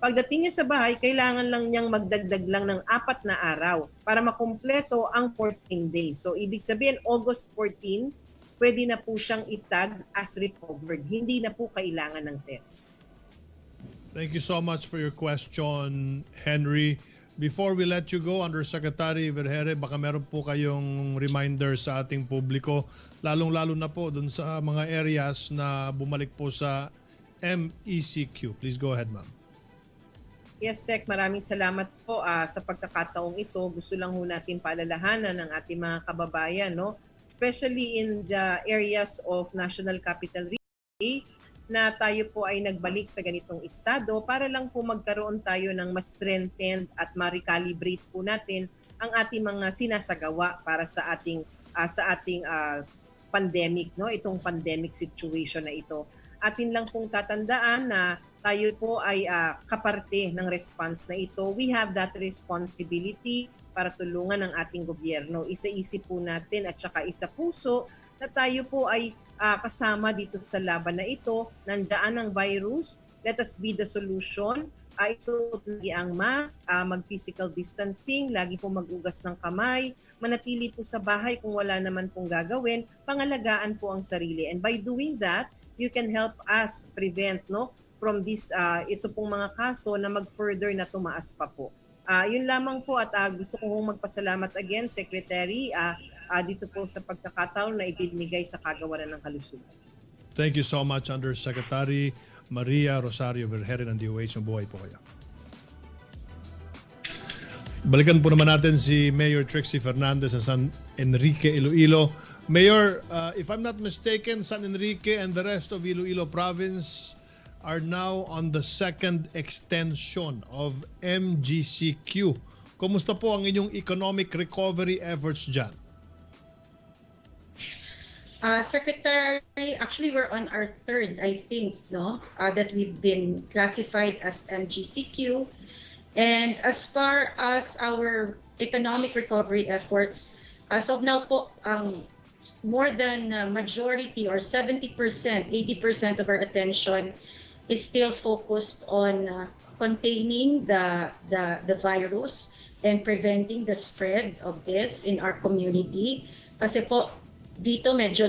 Pagdating niya sa bahay, kailangan lang niyang magdagdag lang ng 4 na araw para makumpleto ang 14 days. So ibig sabihin, August 14, pwede na po siyang itag as recovered. Hindi na po kailangan ng test. Thank you so much for your question, Henry. Before we let you go, Undersecretary Vergere, baka meron po kayong reminder sa ating publiko, lalong-lalo na po dun sa mga areas na bumalik po sa MECQ. Please go ahead, ma'am. Yes, Sec. Maraming salamat po sa pagkakataong ito. Gusto lang ho natin paalalahanan ng ating mga kababayan, no? Especially in the areas of National Capital Region, na tayo po ay nagbalik sa ganitong estado para lang po magkaroon tayo ng mas strengthened at ma-recalibrate po natin ang ating mga sinasagawa para sa ating pandemic, no? Itong pandemic situation na ito. Atin lang pong tatandaan na tayo po ay kaparte ng response na ito. We have that responsibility para tulungan ang ating gobyerno. Isa-isip po natin at saka isa puso na tayo po ay kasama dito sa laban na ito. Nandiyan ang virus. Let us be the solution. Isuot lagi ang mask, mag-physical distancing, lagi po mag-ugas ng kamay, manatili po sa bahay kung wala naman pong gagawin, pangalagaan po ang sarili. And by doing that, you can help us prevent, no, from this ito pong mga kaso na mag-further na tumaas pa po. Yun lamang po at gusto ko magpasalamat again, Secretary, dito po sa pagkakataon na ibinigay sa kagawaran ng kalusugan. Thank you so much, Undersecretary Maria Rosario Vergere ng DOH. Mabuhay po kayo. Balikan po naman natin si Mayor Trixie Fernandez sa San Enrique, Iloilo. Mayor, if I'm not mistaken, San Enrique and the rest of Iloilo Province are now on the second extension of MGCQ. Kumusta po ang inyong economic recovery efforts dyan? Secretary, actually we're on our third, I think, no, that we've been classified as MGCQ. And as far as our economic recovery efforts, as of now po, more than majority or 70%, 80% of our attention is still focused on containing the virus and preventing the spread of this in our community. Kasi po, dito medyo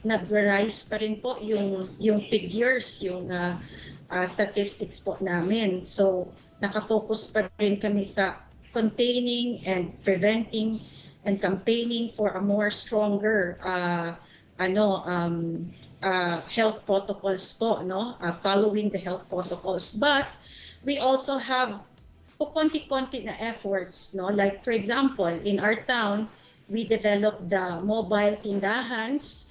nag-rise pa rin po yung figures, yung statistics po namin. So, nakafocus pa rin kami sa containing and preventing and campaigning for a more stronger health protocols po, no? Following the health protocols. But we also have konti-konti na efforts, no? Like for example, in our town, we developed the mobile tindahans,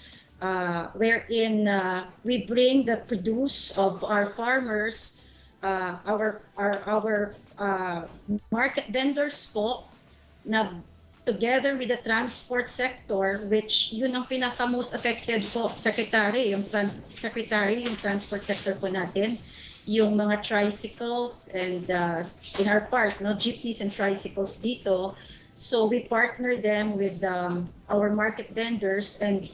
wherein we bring the produce of our farmers, our market vendors po, na together with the transport sector, which yun ang pinaka-most affected po, Secretary, yung transport sector po natin, yung mga tricycles and in our part, no, jeepneys and tricycles dito. So we partner them with our market vendors, and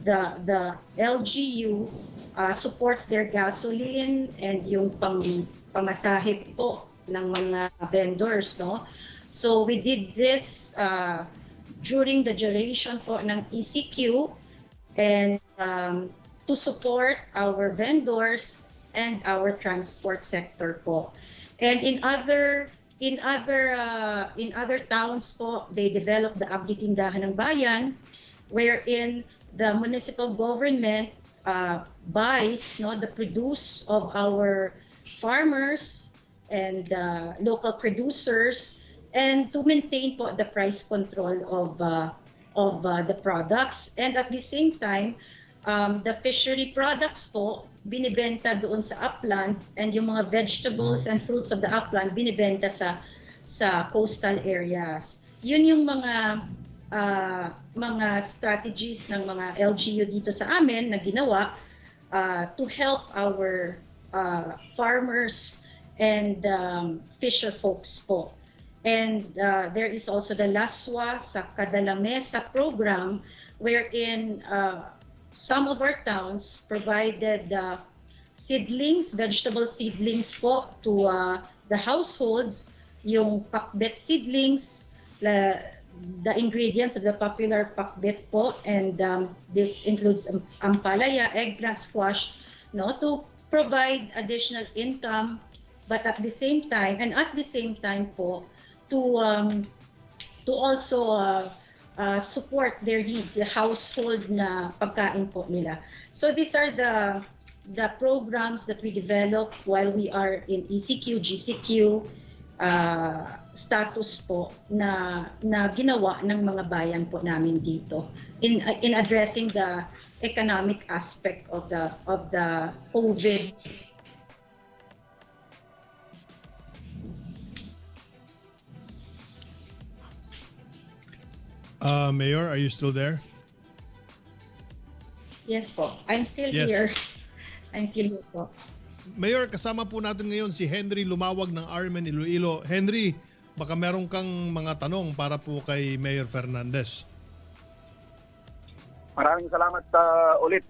the LGU supports their gasoline and yung pamasahe po ng mga vendors, no? So we did this during the duration po ng ECQ and to support our vendors and our transport sector po. And in other towns po, they developed the Abdi Tindahan ng Bayan, wherein the municipal government buys, no, the produce of our farmers and local producers, and to maintain po the price control of the products. And at the same time, the fishery products po, binibenta doon sa upland, and yung mga vegetables and fruits of the upland, binibenta sa coastal areas. Yun yung mga strategies ng mga LGU dito sa amin na ginawa to help our farmers and fisher folks po. And there is also the LASWA sa Kadalamesa program, wherein some of our towns provided seedlings, vegetable seedlings po to the households, yung pakbet seedlings, the ingredients of the popular pakbet po, and this includes ampalaya, eggplant, squash, no, to provide additional income, but at the same time po to also support their needs, the household na pagkain po nila. So these are the programs that we develop while we are in ECQ, GCQ status po na ginawa ng mga bayan po namin dito in addressing the economic aspect of the COVID. Mayor, are you still there? Yes po, I'm still Yes. here. I'm still here po. Mayor, kasama po natin ngayon si Henry Lumawag ng Armen Iloilo. Henry, baka meron kang mga tanong para po kay Mayor Fernandez. Maraming salamat ulit,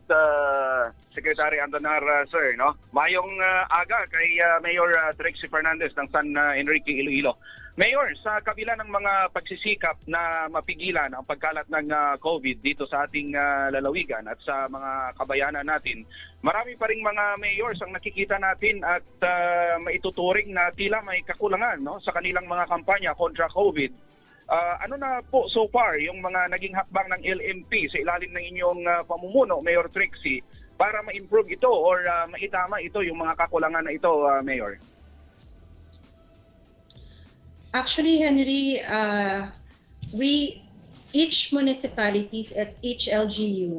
Secretary Andonar, sir. No? Mayong aga kay Mayor Trixie Fernandez ng San Enrique, Iloilo. Mayor, sa kabila ng mga pagsisikap na mapigilan ang pagkalat ng COVID dito sa ating lalawigan at sa mga kabayanan natin, marami pa ring mga mayors ang nakikita natin at maituturing na tila may kakulangan, no, sa kanilang mga kampanya kontra COVID. Ano na po so far yung mga naging hakbang ng LMP sa ilalim ng inyong pamumuno, Mayor Trixie, para ma-improve ito or maitama ito yung mga kakulangan na ito, Mayor? Actually, Henry, each municipalities at each LGU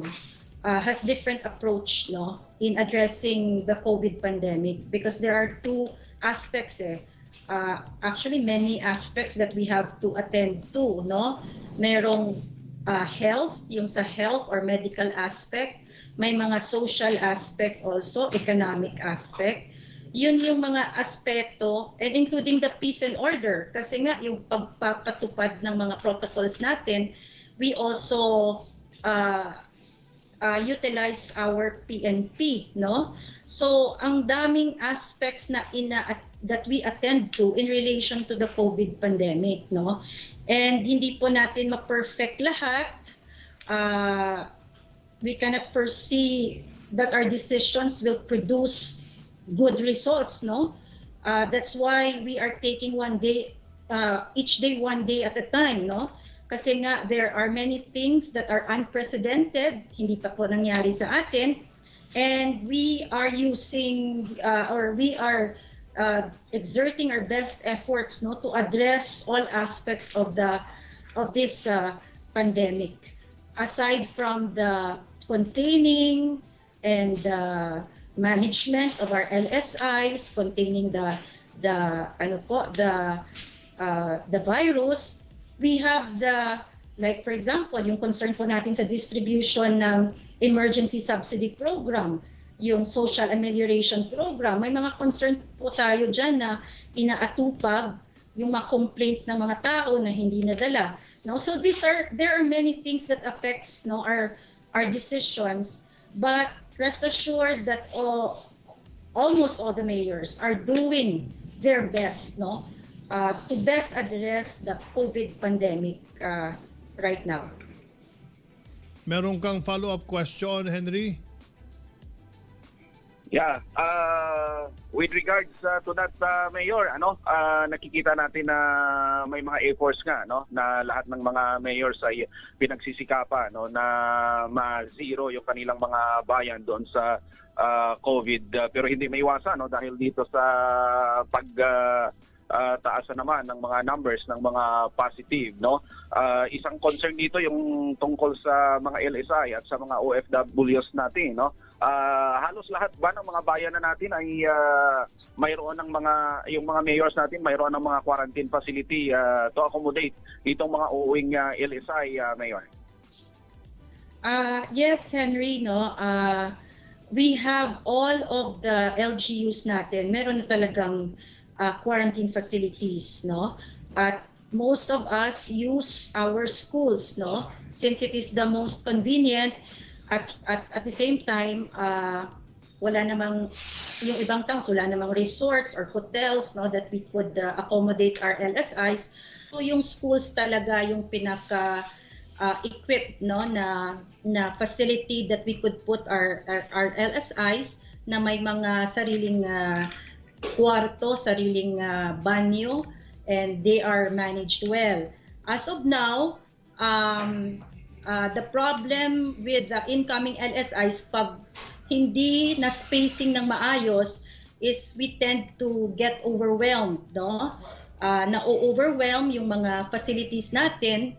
has different approach, no, in addressing the COVID pandemic, because there are two aspects, actually many aspects that we have to attend to, no. Merong health, yung sa health or medical aspect, may mga social aspect also, economic aspect. Yun yung mga aspeto, and including the peace and order. Kasi nga, yung pagpapatupad ng mga protocols natin, we also utilize our PNP, no? So, ang daming aspects na that we attend to in relation to the COVID pandemic, no? And hindi po natin ma-perfect lahat. We cannot foresee that our decisions will produce good results, no? That's why we are taking one day, each day one day at a time, no? Kasi nga, there are many things that are unprecedented, hindi pa po nangyari sa atin, and we are using, or we are exerting our best efforts, no, to address all aspects of this pandemic. Aside from the containing and management of our LSIs, containing the virus, we have like for example, yung concern po natin sa distribution ng emergency subsidy program, yung social amelioration program, may mga concern po tayo dyan na inaatupag yung mga complaints ng mga tao na hindi nadala. No? So there are many things that affects, no, our decisions, but rest assured that almost all the mayors are doing their best, no, to best address the COVID pandemic right now. Meron kang follow-up question, Henry? Yeah, with regards to that, Mayor, nakikita natin na may mga efforts nga, no, na lahat ng mga mayors ay pinagsisikapan, no, na ma-zero yung kanilang mga bayan doon sa COVID, pero hindi maiwasan, no, dahil dito sa taas na naman ng mga numbers ng mga positive, no. Isang concern dito yung tungkol sa mga LSI at sa mga OFWs natin, no. Halos lahat ba ng mga bayan na natin ay mayroon ng yung mga mayors natin mayroon ng mga quarantine facility to accommodate itong mga uuwing LSI, Mayor? Yes, Henry, no. We have all of the LGUs natin, meron na talagang quarantine facilities, no. At most of us use our schools, no, since it is the most convenient. At the same time, wala namang, yung ibang towns, wala namang resorts or hotels, no, that we could accommodate our LSIs. So yung schools talaga yung pinaka equipped, no, na facility that we could put our LSIs, na may mga sariling kwarto, sariling banyo, and they are managed well. As of now, the problem with the incoming LSIs, pag hindi na spacing ng maayos, is we tend to get overwhelmed, no? Na-overwhelm yung mga facilities natin,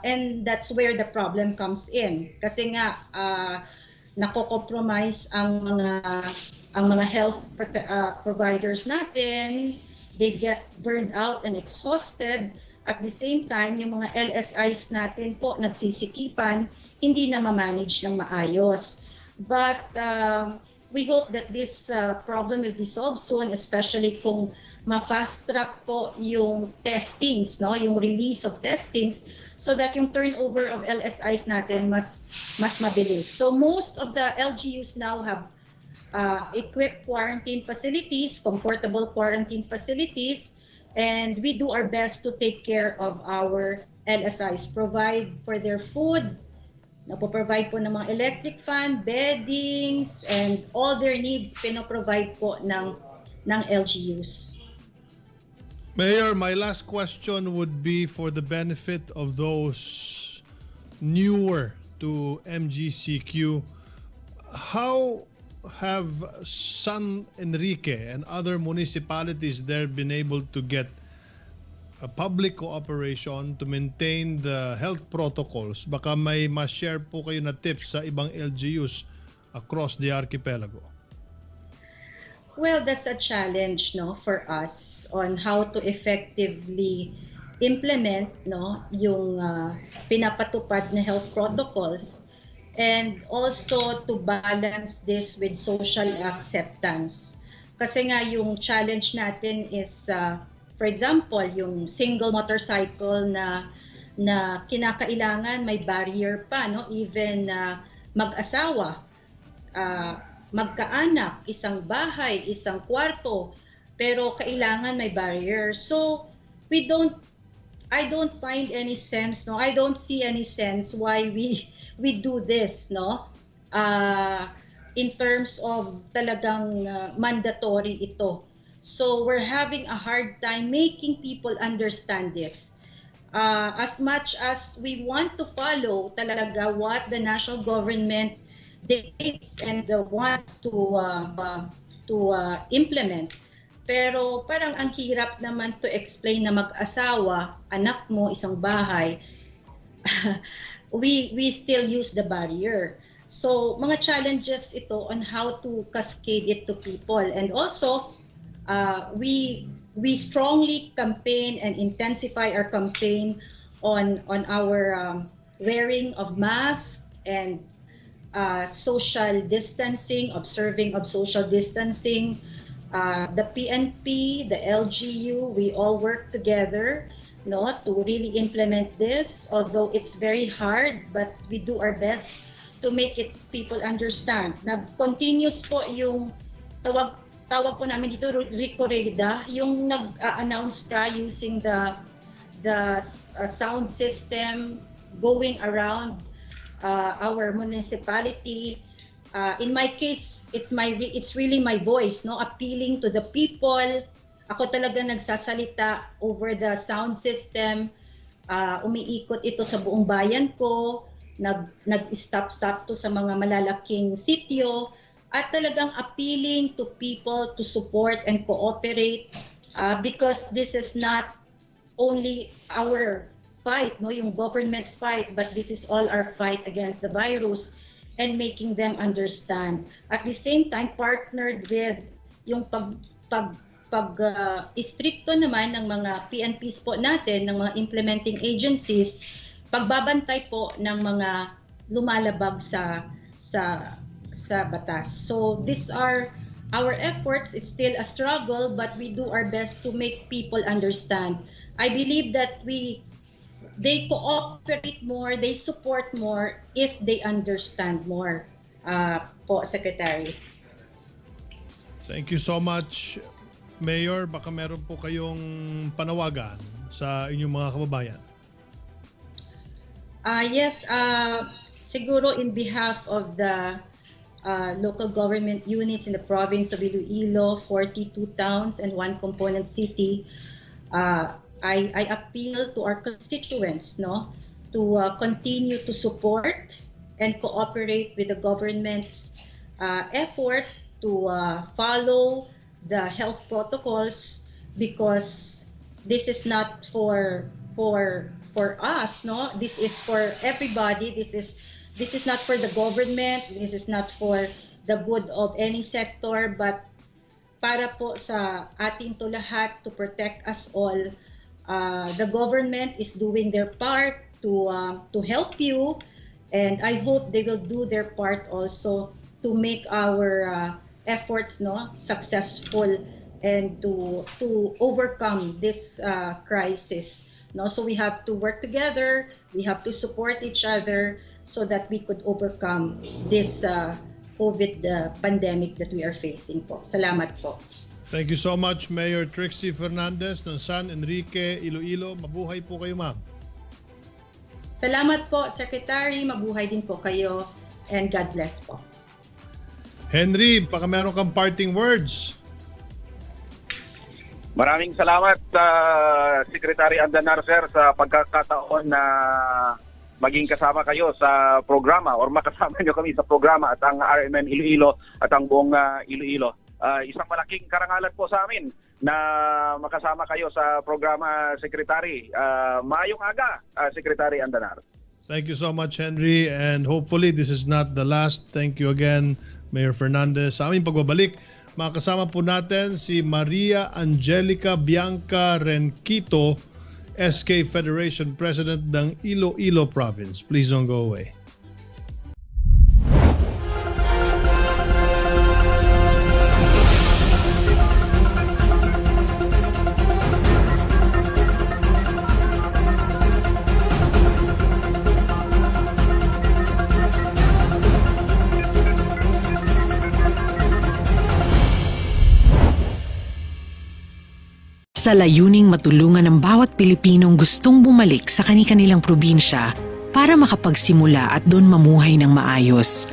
and that's where the problem comes in. Kasi nga, nako-compromise ang mga health providers natin. They get burned out and exhausted. At the same time, yung mga LSIs natin po nagsisikipan, hindi na ma-manage ng maayos. But we hope that this problem will be solved soon, especially kung ma-fast track po yung testings, no, yung release of testings, so that yung turnover of LSIs natin mas mabilis. So most of the LGUs now have equipped quarantine facilities, comfortable quarantine facilities, and we do our best to take care of our LSIs, provide for their food, provide po ng mga electric fan, beddings, and all their needs pinoprovide po ng LGUs. Mayor, my last question would be for the benefit of those newer to MGCQ. How have San Enrique and other municipalities there been able to get a public cooperation to maintain the health protocols? Baka may ma-share po kayo na tips sa ibang LGUs across the archipelago. Well, that's a challenge, no, for us on how to effectively implement, no, yung pinapatupad na health protocols, and also to balance this with social acceptance. Kasi nga yung challenge natin is, for example, yung single motorcycle na kinakailangan may barrier pa, no, even mag-asawa, magkaanak, isang bahay, isang kwarto, pero kailangan may barrier. So I don't find any sense, no, I don't see any sense why we do this, no, in terms of talagang mandatory ito. So we're having a hard time making people understand this. As much as we want to follow talaga what the national government dictates and wants to implement, pero parang ang hirap naman to explain na mag-asawa, anak mo, isang bahay, we still use the barrier. So mga challenges ito on how to cascade it to people. And also we strongly campaign and intensify our campaign on our wearing of masks and social distancing, observing of social distancing. The PNP, the LGU, we all work together, no, to really implement this, although it's very hard, but we do our best to make it people understand. Nag-continuous po yung tawag po namin dito, Ricoreda, yung nag-announce ka using the sound system going around our municipality. In my case, it's really my voice, no, appealing to the people. Ako talaga nagsasalita over the sound system. Umiikot ito sa buong bayan ko. Nag-stop to sa mga malalaking sitio. At talagang appealing to people to support and cooperate, because this is not only our fight, no, yung government's fight, but this is all our fight against the virus and making them understand. At the same time, partnered with yung pag-istrikto naman ng mga PNPs po natin, ng mga implementing agencies, pagbabantay po ng mga lumalabag sa batas. So these are our efforts. It's still a struggle, but we do our best to make people understand. I believe that they cooperate more, they support more if they understand more, po, Secretary. Thank you so much, Mayor. Baka meron po kayong panawagan sa inyong mga kababayan. Yes, siguro in behalf of the local government units in the province of Iloilo, 42 towns and 1 component city, I appeal to our constituents, no, to continue to support and cooperate with the government's effort to follow the health protocols, because this is not for us, no. This is for everybody. This is not for the government. This is not for the good of any sector, but para po sa ating to lahat, to protect us all. The government is doing their part to help you, and I hope they will do their part also to make our efforts, no, successful, and to overcome this crisis, no. So we have to work together. We have to support each other so that we could overcome this COVID pandemic that we are facing po. Salamat po. Thank you so much, Mayor Trixie Fernandez ng San Enrique, Iloilo. Mabuhay po kayo, ma'am. Salamat po, Secretary. Mabuhay din po kayo, and God bless po. Henry, baka meron kang parting words. Maraming salamat, Secretary Andanar, sir, sa pagkakataon na maging kasama kayo sa programa or makasama nyo kami sa programa at ang RMN Iloilo at ang buong Iloilo. Isang malaking karangalan po sa amin na makasama kayo sa programa, Secretary. Maayong aga, Secretary Andanar. Thank you so much, Henry, and hopefully this is not the last. Thank you again, Mayor Fernandez. Sa aming pagbabalik, makasama po natin si Maria Angelica Bianca Renquito, SK Federation President ng Iloilo Province. Please don't go away. Sa layuning matulungan ang bawat Pilipinong gustong bumalik sa kani-kanilang probinsya para makapagsimula at doon mamuhay ng maayos,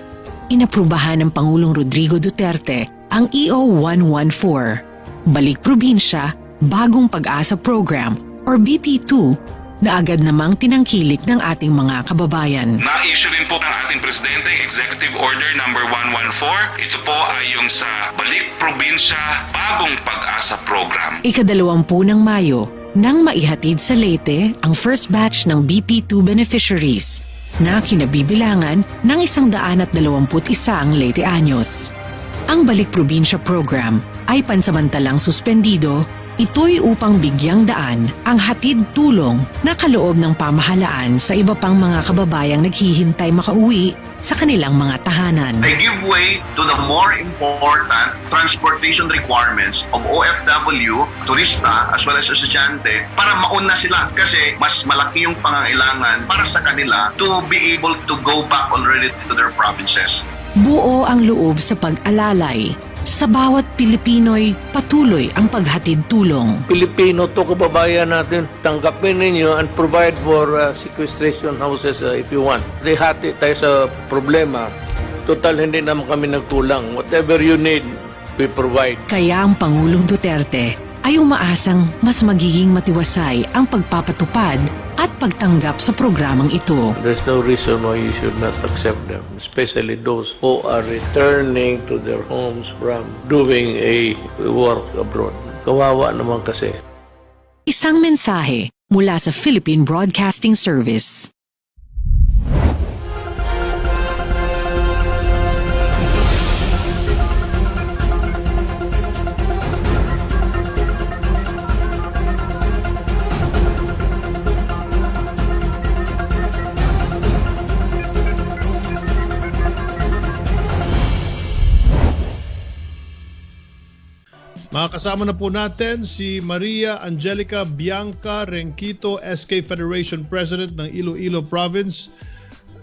inaprubahan ng Pangulong Rodrigo Duterte ang EO 114, Balik Probinsya, Bagong Pag-asa Program or BP2 na agad namang tinangkilik ng ating mga kababayan. Na-issue rin po ng ating Presidente Executive Order number 114. Ito po ay yung sa Balik Probinsya, Bagong Pag-asa Program. Ika-20 ng Mayo, nang maihatid sa Leyte ang first batch ng BP2 beneficiaries na kinabibilangan ng 121 Leyteanos. Ang Balik Probinsya Program ay pansamantalang suspendido. Ito'y upang bigyang daan ang hatid tulong na kaloob ng pamahalaan sa iba pang mga kababayang naghihintay makauwi sa kanilang mga tahanan. They give way to the more important transportation requirements of OFW, turista, as well as estudyante para mauna sila kasi mas malaki yung pangangailangan para sa kanila to be able to go back already to their provinces. Buo ang loob sa pag-alalay. Sa bawat Pilipino'y patuloy ang paghatid tulong. Pilipino to kababayan natin, tanggapin ninyo and provide for sequestration houses if you want. They hati tayo sa problema. Total hindi naman kami nagkulang. Whatever you need, we provide. Kaya ang Pangulong Duterte ay umaasang mas magiging matiwasay ang pagpapatupad at pagtanggap sa programang ito. There's no reason why you should not accept them, especially those who are returning to their homes from doing a work abroad. Kawawa naman kasi. Isang mensahe mula sa Philippine Broadcasting Service. Makakasama na po natin si Maria Angelica Bianca Renquito, SK Federation President ng Iloilo Province.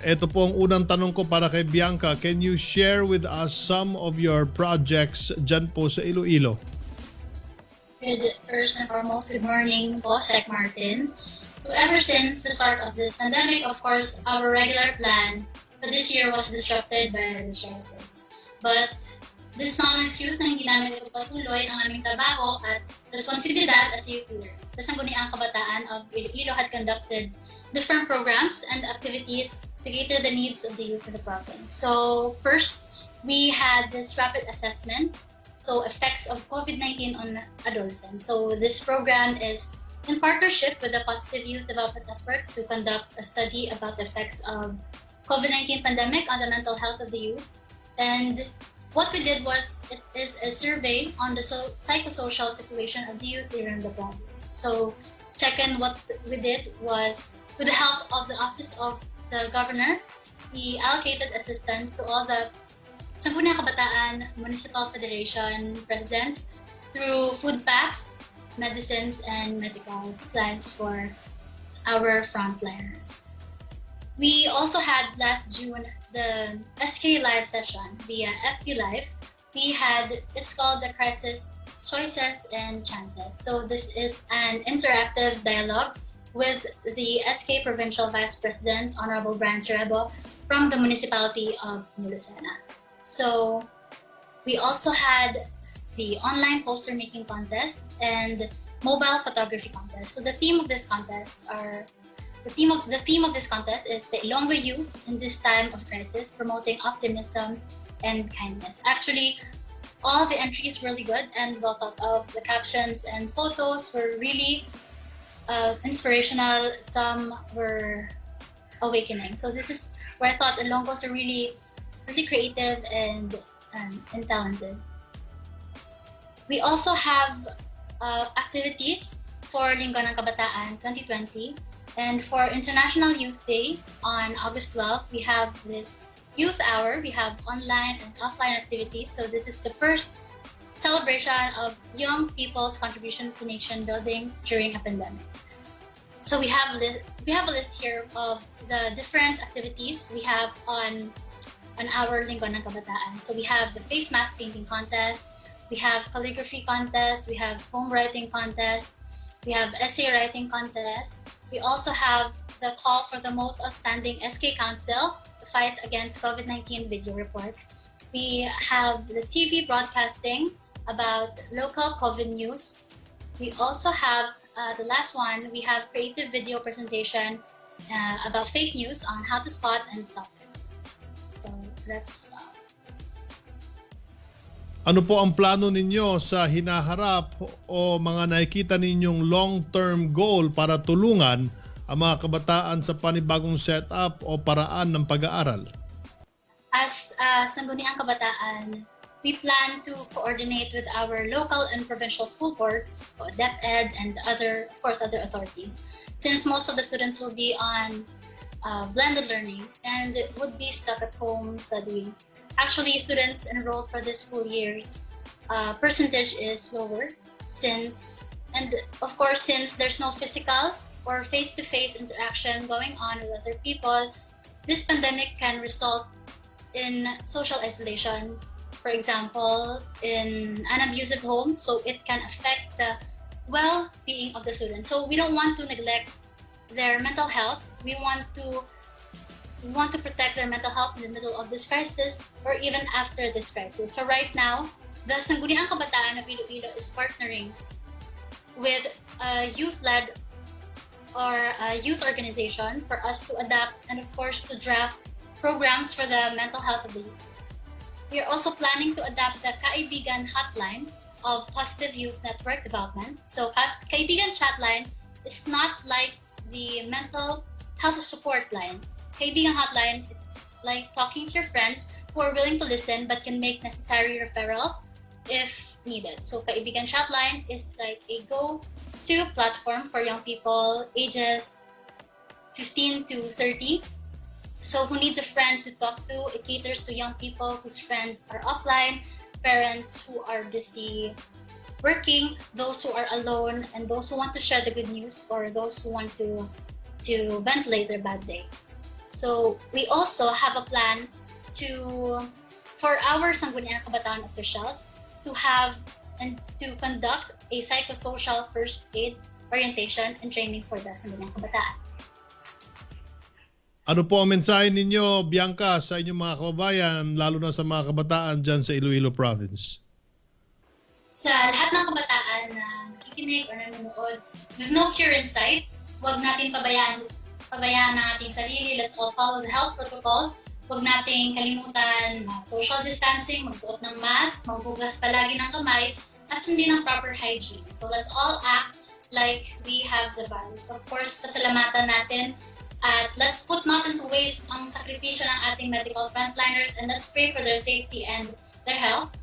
Ito po ang unang tanong ko para kay Bianca. Can you share with us some of your projects dyan po sa Iloilo? First and foremost, good morning, Boss Sec Martin. So ever since the start of this pandemic, of course, our regular plan for this year was disrupted by the stresses. But this is not an excuse na hindi namin ipagpatuloy ang aming trabaho at responsibilidad as a youth leader. The Sangguniang Kabataan of Iloilo had conducted different programs and activities to cater the needs of the youth in the province. So first, we had this rapid assessment, so effects of COVID-19 on adolescents. So this program is in partnership with the Positive Youth Development Network to conduct a study about the effects of COVID-19 pandemic on the mental health of the youth. And what we did was, it is a survey on the psychosocial situation of the youth here in the province. So second, what we did was, with the help of the Office of the Governor, we allocated assistance to all the Sangguniang Kabataan Municipal Federation presidents through food packs, medicines, and medical supplies for our frontliners. We also had last June the SK Live session via FU Live. It's called the Crisis Choices and Chances. So this is an interactive dialogue with the SK Provincial Vice President, Honorable Brian Cerebo, from the municipality of New Lucena. So we also had the online poster making contest and mobile photography contest. So the theme of this contest is the Ilonggo Youth in this time of crisis, promoting optimism and kindness. Actually, all the entries were really good and well thought of. The captions and photos were really inspirational. Some were awakening. So this is where I thought the Ilonggos are really creative and talented. We also have activities for Linggo ng Kabataan 2020, and for International Youth Day on August 12th, we have this Youth Hour. We have online and offline activities. So this is the first celebration of young people's contribution to nation building during a pandemic. So we have a list here of the different activities we have on our Linggo ng Kabataan. So we have the face mask painting contest, we have calligraphy contest, we have poem writing contest, we have essay writing contest. We also have the call for the most outstanding SK Council to fight against COVID-19 video report. We have the TV broadcasting about local COVID news. We also have the last one, we have creative video presentation about fake news on how to spot and stop it. So that's Ano po ang plano ninyo sa hinaharap o mga nakikita ninyong long-term goal para tulungan ang mga kabataan sa panibagong setup o paraan ng pag-aaral? As Sangguniang Kabataan, we plan to coordinate with our local and provincial school boards, DepEd, and other authorities. Since most of the students will be on blended learning and would be stuck at home studying. Actually, students enrolled for this school year's percentage is lower since there's no physical or face-to-face interaction going on with other people. This pandemic can result in social isolation, for example, in an abusive home, so it can affect the well-being of the students. So we don't want to neglect their mental health. We want to protect their mental health in the middle of this crisis or even after this crisis. So right now, the Sangguniang Kabataan of Iloilo is partnering with a youth-led or a youth organization for us to adapt and of course to draft programs for the mental health of the youth. We are also planning to adapt the Kaibigan hotline of Positive Youth Network Development. So Kaibigan chatline is not like the mental health support line. Kaibigan hotline is like talking to your friends who are willing to listen but can make necessary referrals if needed. So Kaibigan chatline is like a go-to platform for young people ages 15 to 30. So who needs a friend to talk to? It caters to young people whose friends are offline, parents who are busy working, those who are alone, and those who want to share the good news or those who want to ventilate their bad day. So we also have a plan for our Sangguniang Kabataan officials to have and to conduct a psychosocial first aid orientation and training for the Sangguniang Kabataan. Ano po ang mensahe ninyo, Bianca, sa inyong mga kababayan, lalo na sa mga kabataan dyan sa Iloilo Province? Sa lahat ng kabataan na nakikinig o nanonood, with no cure in sight, huwag natin pabayaan ang ating sarili. Let's all follow the health protocols. Huwag nating kalimutan social distancing, magsuot ng mask, maghugas palagi ng kamay, at sundin ng proper hygiene. So let's all act like we have the virus. Of course, pasalamatan natin at let's put not into waste ang sakripisyo ng ating medical frontliners and let's pray for their safety and their health.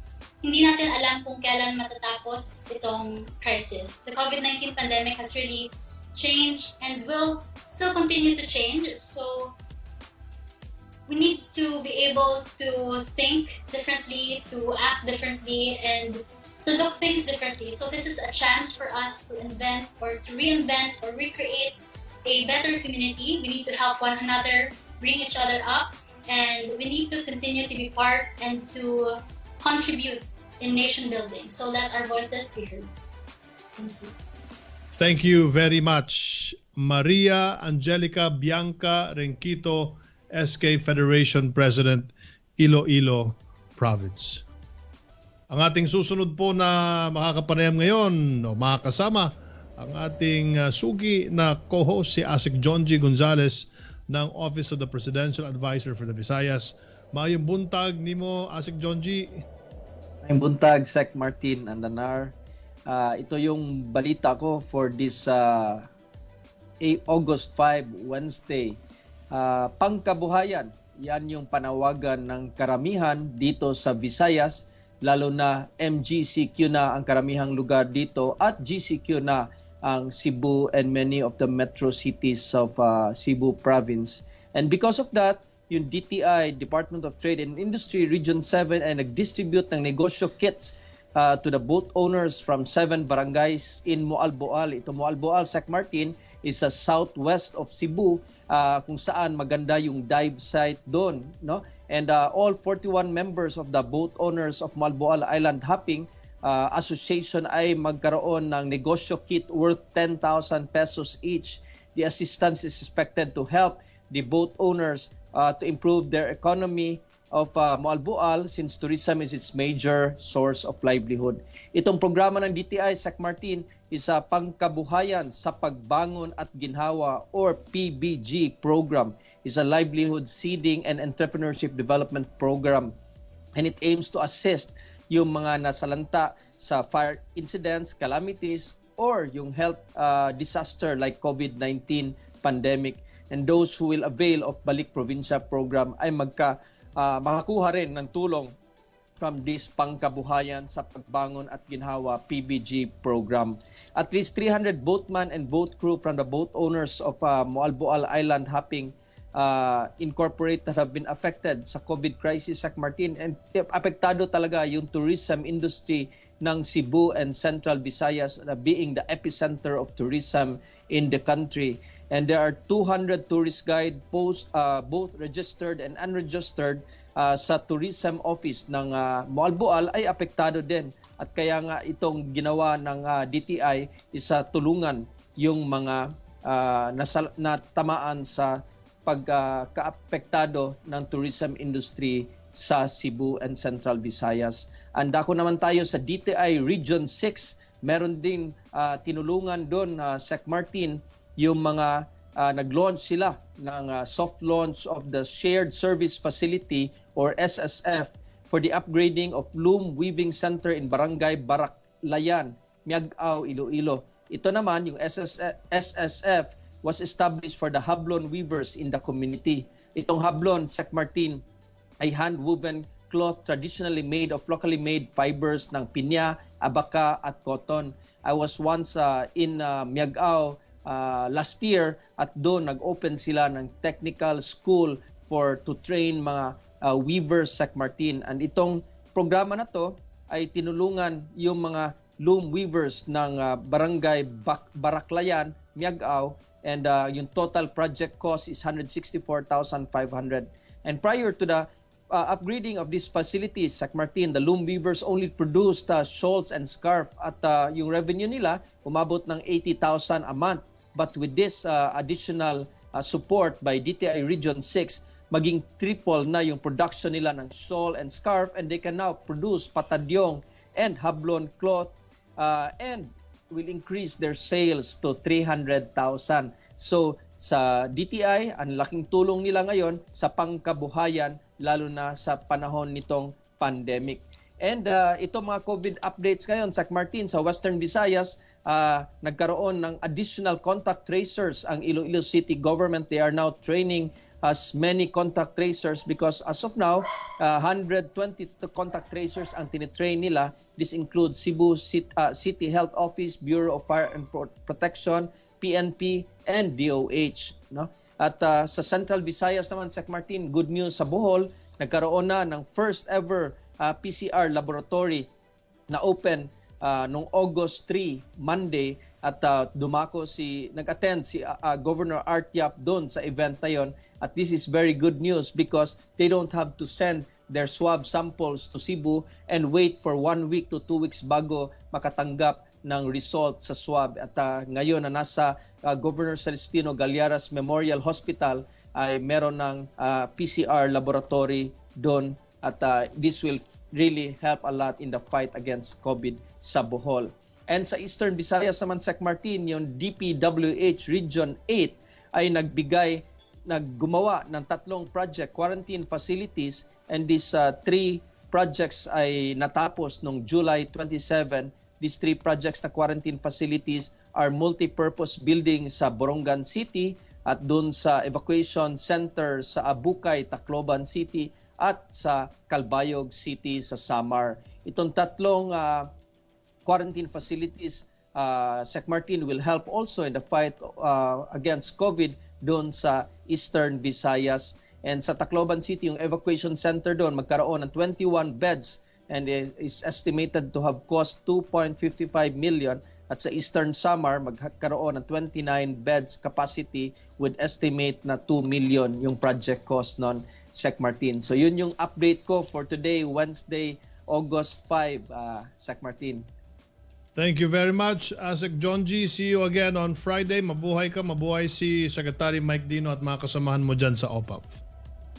Hindi natin alam kung kailan matatapos itong crisis. The COVID-19 pandemic has really changed and will still continue to change. So we need to be able to think differently, to act differently, and to look things differently. So this is a chance for us to invent or to reinvent or recreate a better community. We need to help one another, bring each other up, and we need to continue to be part and to contribute in nation building. So let our voices be heard. Thank you. Thank you very much, Maria Angelica Bianca Renquito, SK Federation President, Iloilo Province. Ang ating susunod po na makakapanayam ngayon o makakasama ang ating sugi na co-host si Asik John G. Gonzales ng Office of the Presidential Advisor for the Visayas. Maayong buntag nimo, Asik John G. Maayong buntag, Sec Martin Andanar. Ito yung balita ko for this August 5, Wednesday. Pangkabuhayan, yan yung panawagan ng karamihan dito sa Visayas, lalo na MGCQ na ang karamihang lugar dito at GCQ na ang Cebu and many of the metro cities of Cebu Province. And because of that, yung DTI, Department of Trade and Industry, Region 7 ay nag-distribute ng negosyo kits to the boat owners from 7 barangays in Moalboal. Ito Moalboal, Sec Martin, is sa southwest of Cebu, kung saan maganda yung dive site doon, no? And all 41 members of the boat owners of Moalboal Island Hopping Association ay magkaroon ng negosyo kit worth 10,000 pesos each. The assistance is expected to help the boat owners to improve their economy of Moalboal since tourism is its major source of livelihood. Itong programa ng DTI, Sec Martin, is sa Pangkabuhayan sa Pagbangon at Ginhawa or PBG program. Is a livelihood seeding and entrepreneurship development program, and it aims to assist yung mga nasalanta sa fire incidents, calamities, or yung health disaster like COVID-19 pandemic. And those who will avail of Balik Provincia program ay makakuha rin ng tulong from this Pangkabuhayan sa Pagbangon at Ginhawa PBG program. At least 300 boatman and boat crew from the boat owners of Moalboal Island Hopping incorporated that have been affected sa COVID crisis, Sec Martin, and apektado talaga yung tourism industry ng Cebu and Central Visayas being the epicenter of tourism in the country. And there are 200 tourist guide posts, both registered and unregistered, sa tourism office ng Moalboal ay apektado din. At kaya nga itong ginawa ng DTI is tulungan yung mga natamaan sa pagkaapektado ng tourism industry sa Cebu and Central Visayas. And ako naman tayo sa DTI Region 6, meron din tinulungan doon, Sec Martin, yung mga nag-launch sila ng soft launch of the Shared Service Facility or SSF for the upgrading of loom weaving center in Barangay Baraklayan, Miag-Aw, Iloilo. Ito naman, yung SSF was established for the hablon weavers in the community. Itong hablon, Sec Martin, ay hand-woven cloth traditionally made of locally made fibers ng pinya, abaka at cotton. I was once in Miag-Aw last year at doon nag-open sila ng technical school to train mga weavers, Sec Martin. And itong programa na to ay tinulungan yung mga loom weavers ng Barangay Baraklayan, Miag-Aw, and yung total project cost is 164,500. And prior to the upgrading of these facilities, Sac Martin, the loom weavers only produced shawls and scarf at yung revenue nila umabot ng 80,000 a month. But with this additional support by DTI Region 6, maging triple na yung production nila ng shawl and scarf, and they can now produce patadyong and hablon cloth and will increase their sales to 300,000. So sa DTI, ang laking tulong nila ngayon sa pangkabuhayan, lalo na sa panahon nitong pandemic. And ito mga COVID updates ngayon, Sac Martin, sa Western Visayas, nagkaroon ng additional contact tracers ang Iloilo City government. They are now training as many contact tracers because as of now, 120 contact tracers ang tinitrain nila. This includes Cebu City Health Office, Bureau of Fire and Protection, PNP, and DOH. No? At sa Central Visayas naman, Sac Martin, good news sa Bohol, nagkaroon na ng first ever PCR laboratory na open noong August 3, Monday, at nag-attend si Governor Artiap doon sa event na yon. At this is very good news because they don't have to send their swab samples to Cebu and wait for 1 week to 2 weeks bago makatanggap ng result sa swab. At ngayon na nasa Governor Celestino Galliaras Memorial Hospital ay meron ng PCR laboratory doon. At this will really help a lot in the fight against COVID sa Bohol. And sa Eastern Visayas naman, Sac Martin, yung DPWH Region 8 ay naggumawa ng 3 project quarantine facilities, and these 3 projects ay natapos noong July 27. These 3 projects na quarantine facilities are multi-purpose buildings sa Borongan City at doon sa evacuation center sa Abukay, Tacloban City at sa Calbayog City sa Samar. Itong 3 quarantine facilities, Sac Martin, will help also in the fight against COVID doon sa Eastern Visayas. And sa Tacloban City, yung evacuation center doon magkaroon ng 21 beds and is estimated to have cost 2.55 million. At sa Eastern Samar, magkaroon ng 29 beds capacity with estimate na 2 million yung project cost non Sac Martin. So yun yung update ko for today, Wednesday, August 5, Sac Martin. Thank you very much, Asek John G. See you again on Friday. Mabuhay ka, mabuhay si Secretary Mike Dino at mga kasamahan mo dyan sa OPAP.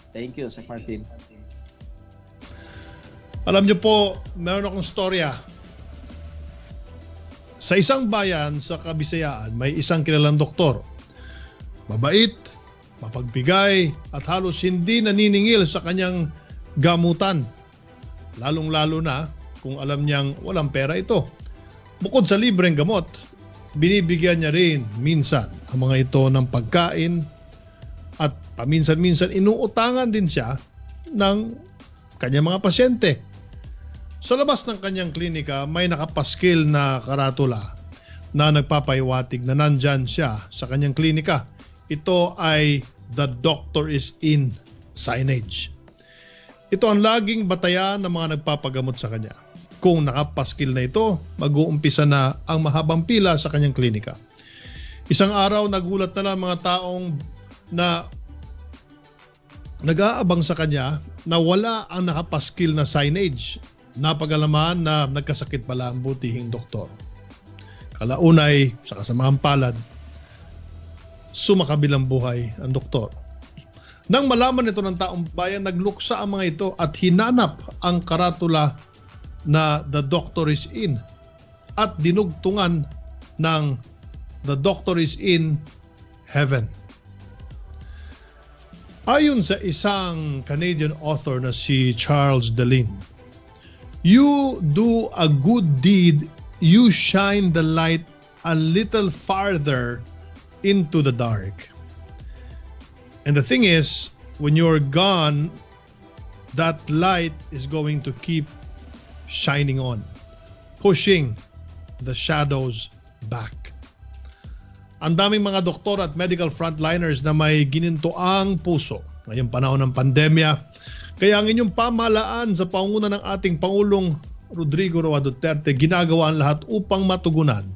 Thank you, Sac Martin. Alam niyo po, meron akong storya. Sa isang bayan sa Kabisayaan, may isang kilalang doktor. Mabait, mapagbigay, at halos hindi naniningil sa kanyang gamutan. Lalong-lalo na kung alam niyang walang pera ito. Bukod sa libreng gamot, binibigyan niya rin minsan ang mga ito ng pagkain at paminsan-minsan inuutangan din siya ng kanyang mga pasyente. Sa labas ng kanyang klinika, may nakapaskil na karatula na nagpapahiwatig na nandyan siya sa kanyang klinika. Ito ay "The Doctor is in" signage. Ito ang laging batayan ng mga nagpapagamot sa kanya. Kung nakapaskil na ito, mag-uumpisa na ang mahabang pila sa kanyang klinika. Isang araw, nagulat na lang mga taong na nag-aabang sa kanya na wala ang nakapaskil na signage. Napagalaman na nagkasakit pala ang butihing doktor. Kalaunay, sa kasamahang palad, sumakabilang buhay ang doktor. Nang malaman ito ng taong bayan, nagluksa ang mga ito at hinanap ang karatula na "The Doctor is in" at dinugtungan ng "The Doctor is in Heaven." Ayon sa isang Canadian author na si Charles Delin, "You do a good deed, you shine the light a little farther into the dark. And the thing is, when you're gone, that light is going to keep shining on, pushing the shadows back." Ang daming mga doktor at medical frontliners na may ginintoang puso ngayong panahon ng pandemya. Kaya ang inyong pamahalaan sa pangunguna ng ating Pangulong Rodrigo Roa Duterte, ginagawa ang lahat upang matugunan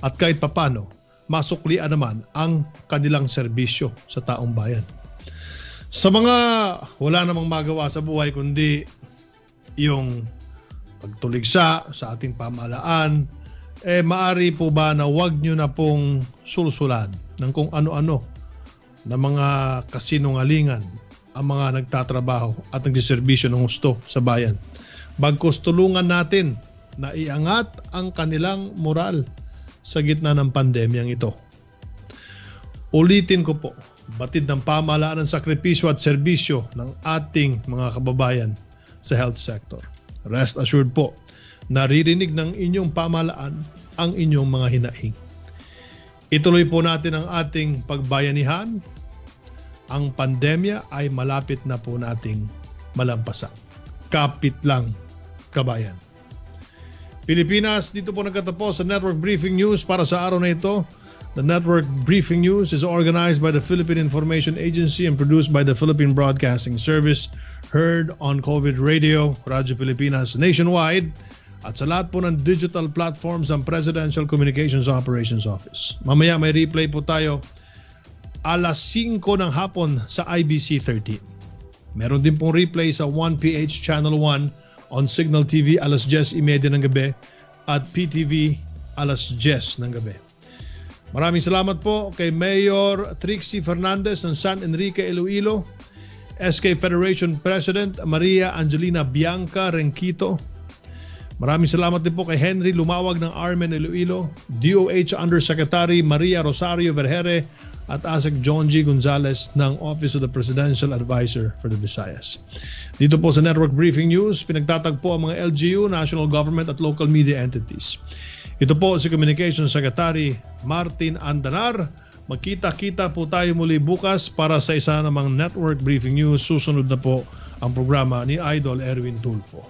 at kahit papano masuklian naman ang kanilang serbisyo sa taong bayan. Sa mga wala namang magawa sa buhay kundi yung pagtuligsa sa ating pamahalaan, maari po ba na wag nyo na pong sulsulan ng kung ano-ano na mga kasinungalingan ang mga nagtatrabaho at nagsiservisyo ng gusto sa bayan. Bagkus tulungan natin na iangat ang kanilang moral sa gitna ng pandemyang ito. Ulitin ko po, batid ng pamahalaan ang sakripisyo at serbisyo ng ating mga kababayan sa health sector. Rest assured po, naririnig ng inyong pamahalaan ang inyong mga hinaing. Ituloy po natin ang ating pagbayanihan. Ang pandemya ay malapit na po nating malampasan. Kapit lang, kabayan. Pilipinas, dito po nagtatapos sa Network Briefing News para sa araw na ito. The Network Briefing News is organized by the Philippine Information Agency and produced by the Philippine Broadcasting Service, heard on COVID Radio, Radyo Pilipinas nationwide, at sa lahat po ng digital platforms ng Presidential Communications Operations Office. Mamaya may replay po tayo alas 5 ng hapon sa IBC 13. Meron din pong replay sa 1PH Channel 1 on Signal TV alas 10:30 ng gabi at PTV alas 10 ng gabi. Maraming salamat po kay Mayor Trixie Fernandez ng San Enrique, Iloilo, SK Federation President Maria Angelina Bianca Renquito. Maraming salamat din po kay Henry Lumawag ng Armen Iloilo, DOH Undersecretary Maria Rosario Vergere at ASEC John G. Gonzales ng Office of the Presidential Advisor for the Visayas. Dito po sa Network Briefing News, pinagtatagpo ang mga LGU, national government at local media entities. Ito po si Communications Secretary Martin Andanar. Magkita-kita po tayo muli bukas para sa isa namang Network Briefing News. Susunod na po ang programa ni Idol Erwin Tulfo.